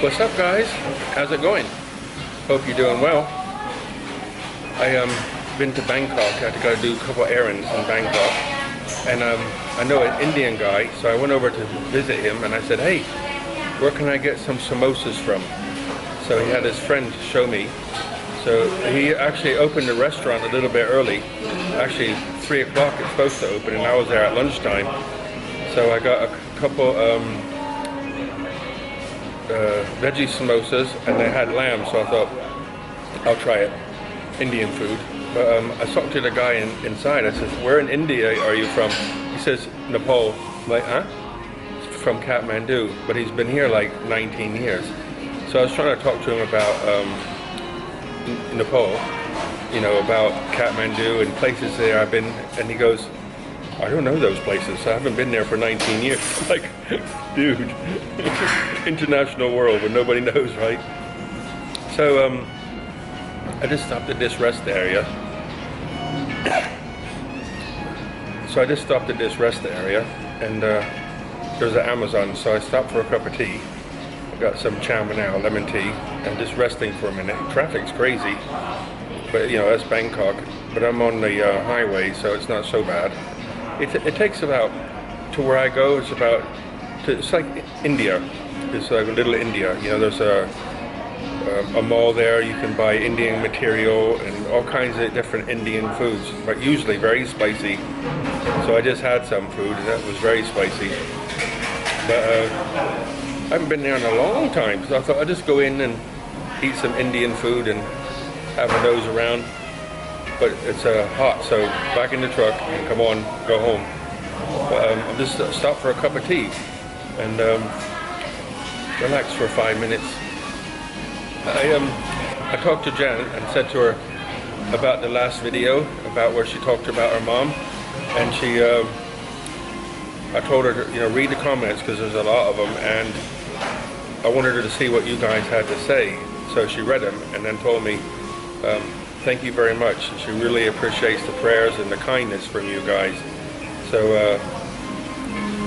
What's up, guys? How's it going? Hope you're doing well. I been to Bangkok. I had to go do a couple errands in Bangkok, and I know an Indian guy, so I went over to visit him, and I said, "Hey, where can I get some samosas from?" So he had his friend show me. So he actually opened the restaurant a little bit early. Actually, 3 o'clock it's supposed to open, and I was there at lunchtime. So I got a couple veggie samosas, and they had lamb, so I thought I'll try it. Indian food. But I talked to the guy inside. I said, "Where in India are you from?" He says, "Nepal." I'm like, "Huh?" He's from Kathmandu, but he's been here like 19 years. So I was trying to talk to him about Nepal, you know, about Kathmandu and places there I've been, and he goes, "I don't know those places. I haven't been there for 19 years. Like, dude, international world where nobody knows, right? So I just stopped at this rest area. And there's an Amazon, so I stopped for a cup of tea. I got some chow manao lemon tea, and just resting for a minute. Traffic's crazy, but you know, that's Bangkok. But I'm on the highway, so it's not so bad. It takes about, to where I go, it's like India. It's like little India. You know, there's a mall there. You can buy Indian material and all kinds of different Indian foods, but usually very spicy. So I just had some food, and that was very spicy. But I haven't been there in a long time, so I thought I'd just go in and eat some Indian food and have a nose around. But it's hot, so back in the truck and come on, go home. But I'll just stop for a cup of tea and relax for 5 minutes. I talked to Janet and said to her about the last video, about where she talked about her mom, and I told her to, you know, read the comments because there's a lot of them, and I wanted her to see what you guys had to say. So she read them and then told me, thank you very much. She really appreciates the prayers and the kindness from you guys. So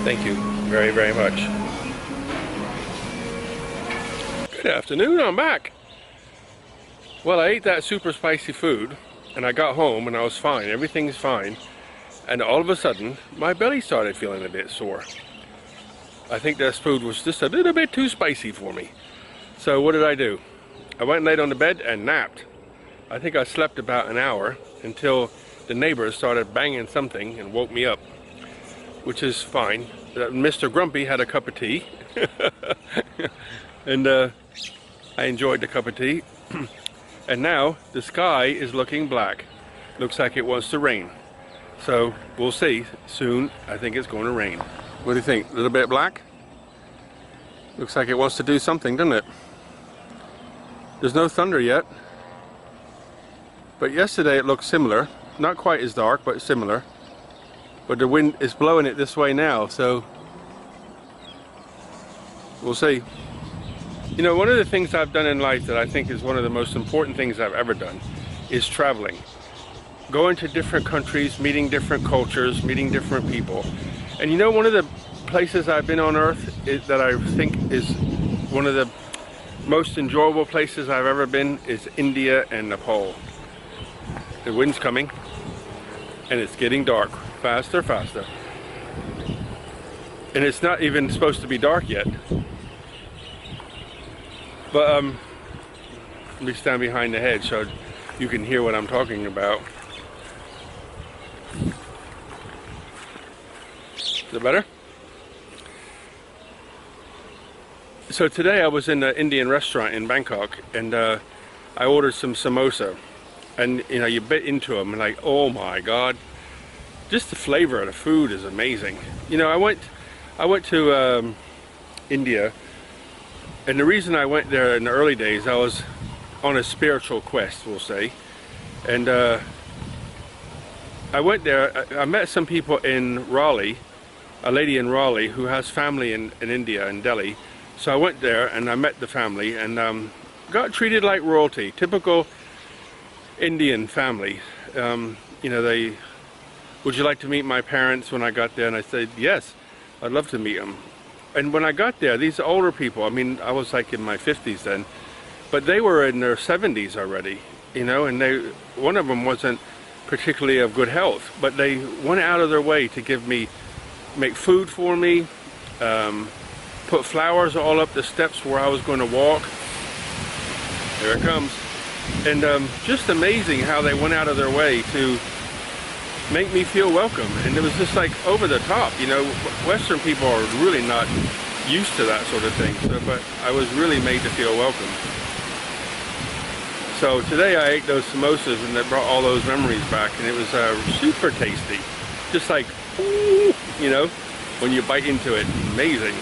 thank you very, very much. Good afternoon, I'm back. Well, I ate that super spicy food and I got home and I was fine. Everything's fine. And all of a sudden, my belly started feeling a bit sore. I think this food was just a little bit too spicy for me. So what did I do? I went and laid on the bed and napped. I think I slept about an hour until the neighbors started banging something and woke me up, which is fine. Mr. Grumpy had a cup of tea, and I enjoyed the cup of tea. And now the sky is looking black. Looks like it wants to rain. So we'll see soon. I think it's going to rain. What do you think? A little bit black? Looks like it wants to do something, doesn't it? There's no thunder yet. But yesterday it looked similar. Not quite as dark, but similar. But the wind is blowing it this way now, so we'll see. You know, one of the things I've done in life that I think is one of the most important things I've ever done is traveling. Going to different countries, meeting different cultures, meeting different people. And you know, one of the places I've been on earth that I think is one of the most enjoyable places I've ever been is India and Nepal. The wind's coming and it's getting dark faster, faster. And it's not even supposed to be dark yet. But let me stand behind the hedge so you can hear what I'm talking about. Is it better? So today I was in an Indian restaurant in Bangkok, and I ordered some samosa. And you know, you bit into them and like, oh my God, just the flavor of the food is amazing. You know, I went to India, and the reason I went there in the early days, I was on a spiritual quest, we'll say. And I went there, I met some people in Raleigh, a lady in Raleigh who has family in India, in Delhi. So I went there and I met the family and got treated like royalty, typical Indian family. You know, would you like to meet my parents when I got there? And I said, yes, I'd love to meet them. And when I got there, these older people, I mean, I was like in my 50s then, but they were in their 70s already, you know, and one of them wasn't particularly of good health, but they went out of their way to make food for me, put flowers all up the steps where I was going to walk. There it comes. And just amazing how they went out of their way to make me feel welcome. And it was just like over the top, you know. Western people are really not used to that sort of thing, so, but I was really made to feel welcome. So today I ate those samosas and that brought all those memories back, and it was super tasty. Just like, ooh, you know, when you bite into it, amazing.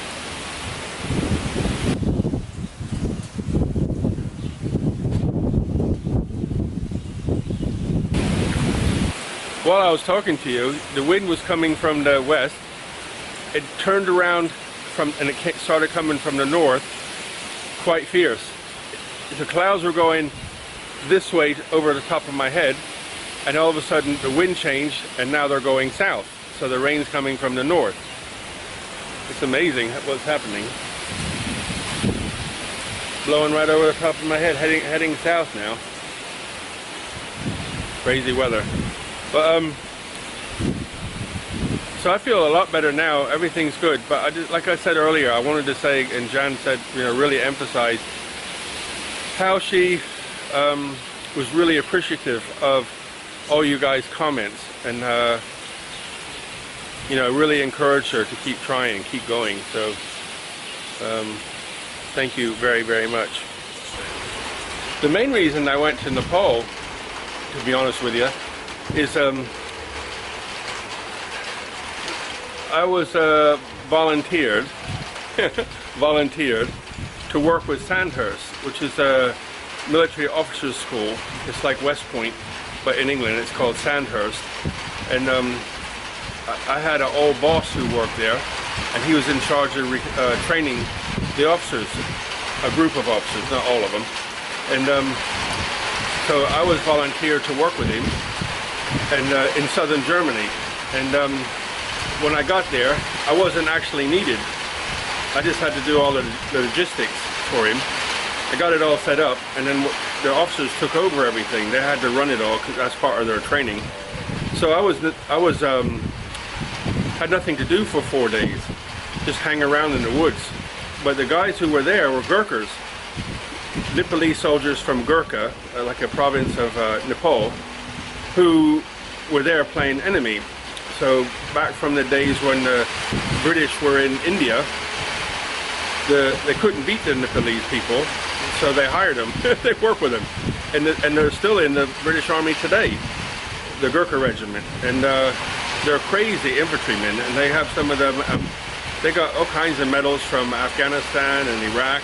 While I was talking to you, the wind was coming from the west. It turned around and it started coming from the north, quite fierce. The clouds were going this way over the top of my head, and all of a sudden the wind changed and now they're going south. So the rain's coming from the north. It's amazing what's happening. Blowing right over the top of my head, heading south now. Crazy weather. But so I feel a lot better now. Everything's good. But like I said earlier, I wanted to say, and Jan said, you know, really emphasize how she was really appreciative of all you guys' comments, and you know, really encouraged her to keep trying, keep going. So thank you very, very much. The main reason I went to Nepal, to be honest with you, is I was volunteered to work with Sandhurst, which is a military officers school. It's like West Point, but in England it's called Sandhurst. And I had an old boss who worked there, and he was in charge of training the officers, a group of officers, not all of them. And so I was volunteered to work with him, and in southern Germany. And when I got there, I wasn't actually needed. I just had to do all the logistics for him. I got it all set up, and then the officers took over everything. They had to run it all because that's part of their training. So I had nothing to do for 4 days, just hang around in the woods. But the guys who were there were Gurkhas, Nepalese soldiers from Gurkha, like a province of Nepal, who were there playing enemy. So back from the days when the British were in India, they couldn't beat the Nepalese people, so they hired them. They work with them, and they're still in the British Army today, the Gurkha regiment, and they're crazy infantrymen, and they have some of them. They got all kinds of medals from Afghanistan and Iraq,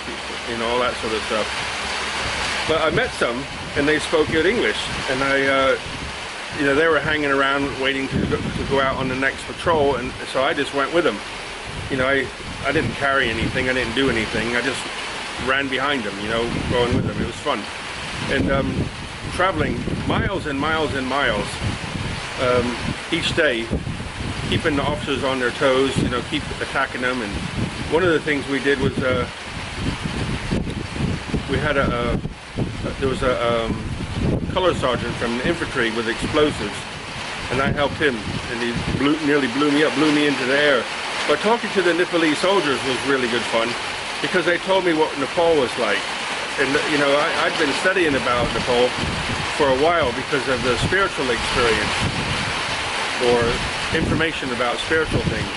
you know, all that sort of stuff. But I met some, and they spoke good English, and you know, they were hanging around waiting to go out on the next patrol, and so I just went with them. You know, I didn't carry anything, I didn't do anything, I just ran behind them, you know, going with them. It was fun. And traveling miles and miles and miles each day, keeping the officers on their toes, you know, keep attacking them. And one of the things we did was we had there was a color sergeant from the infantry with explosives, and I helped him, and he nearly blew me into the air. But talking to the Nepalese soldiers was really good fun, because they told me what Nepal was like. And you know, I'd been studying about Nepal for a while because of the spiritual experience, or information about spiritual things.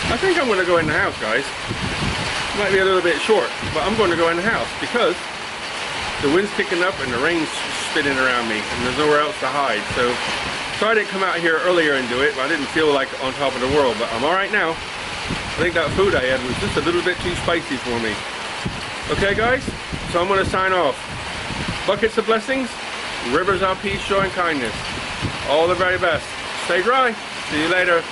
I think I'm going to go in the house, guys. Might be a little bit short, but I'm going to go in the house because the wind's kicking up and the rain's spinning around me, and there's nowhere else to hide. So I didn't come out here earlier and do it, but I didn't feel like on top of the world. But I'm all right now. I think that food I had was just a little bit too spicy for me. Okay, guys? So I'm going to sign off. Buckets of blessings, rivers of peace, joy, and kindness. All the very best. Stay dry. See you later.